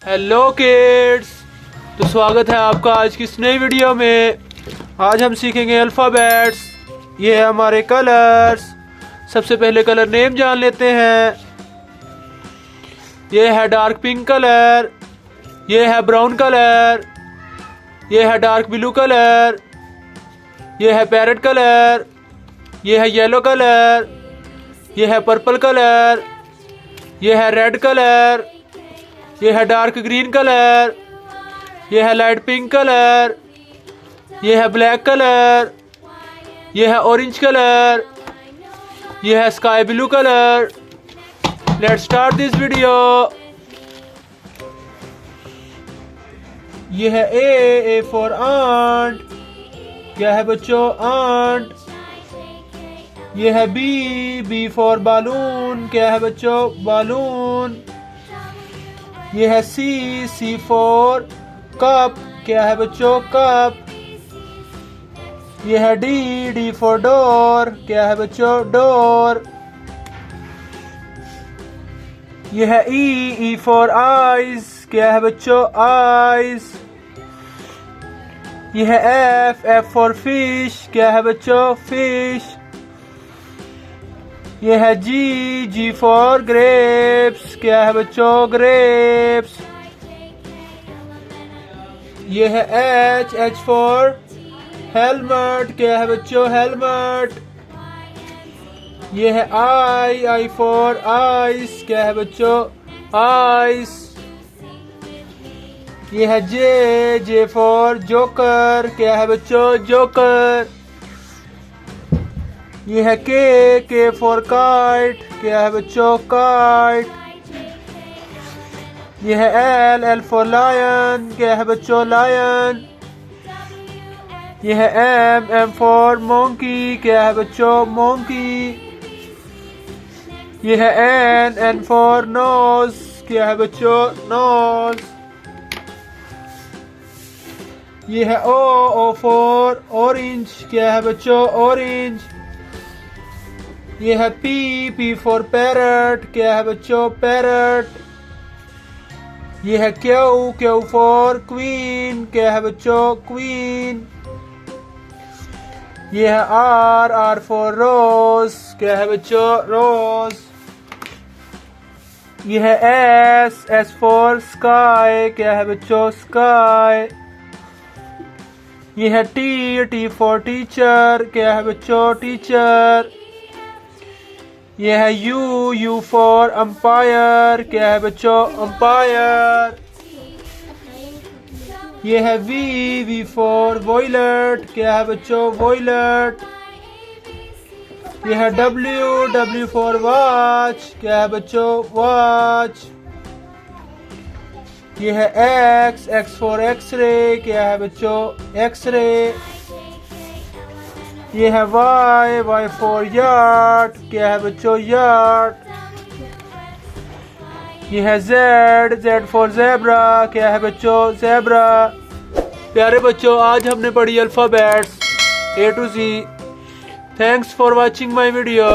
Hello kids, तो स्वागत है आपका आज की इस नई वीडियो में। आज हम सीखेंगे अल्फ़ाबेट्स। ये है हमारे कलर्स। सबसे पहले कलर नेम जान लेते हैं। ये है डार्क पिंक कलर, ये है ब्राउन कलर, ये है डार्क ब्लू कलर, ये है पैरेट कलर, ये है येलो कलर, ये है पर्पल कलर, ये है रेड कलर, ये है डार्क ग्रीन कलर, ये है लाइट पिंक कलर, ये है ब्लैक कलर, ये है ऑरेंज कलर, ये है sky blue colour. Let's start this video. ये है ए फॉर आंट। क्या है बच्चों? आंट। ये है बी फॉर बालून। क्या है बच्चों? बालून। ये है सी फॉर कप। क्या है बच्चों? कप। ये है डी फॉर डोर। क्या है बच्चों? डोर। ये है ई फॉर आइज। क्या है बच्चों? आइज। ये है एफ फॉर फिश। क्या है बच्चों? फिश। ये है जी फॉर ग्रेप्स। क्या है बच्चों? ग्रेप्स। ये है एच फॉर हेलमेट। क्या है बच्चों? हेलमेट। ये है आई फॉर आइस। क्या है बच्चों? आइस। ये है जे फॉर जोकर। क्या है बच्चों? जोकर। ये है के फॉर काइट। क्या है बच्चों? काइट। ये है एल फॉर लायन। क्या है बच्चों? लायन। ये है एम फॉर मोंकी। क्या है बच्चों? मोंकी। ये है एन फॉर नोज। क्या है बच्चों? नोज। ये है ओ फॉर ऑरेंज। क्या है बच्चों? ऑरेंज। ये है पी फॉर पैरट। क्या है बच्चों? पैरट। ये है क्यू फॉर क्वीन। क्या है बच्चों? क्वीन। ये है आर फॉर रोज। क्या है बच्चों? रोज। ये है एस फॉर स्काई। क्या है बच्चों? स्काई। ये है टी फॉर टीचर। क्या है बच्चों? टीचर। ये है यू फॉर अंपायर। क्या है बच्चों? अंपायर। ये है वी फॉर वॉयलेट। क्या है बच्चों? वॉयलेट। ये है डब्ल्यू फॉर वॉच। क्या है बच्चों? वॉच। ये है एक्स फॉर एक्सरे। क्या है बच्चों? एक्सरे। ये है वाई फॉर यार्ड। क्या है बच्चों? यार्ड। ये है जेड फॉर ज़ेब्रा। क्या है बच्चों? ज़ेब्रा। प्यारे बच्चों, आज हमने पढ़ी alphabets A to Z। Thanks for watching my video.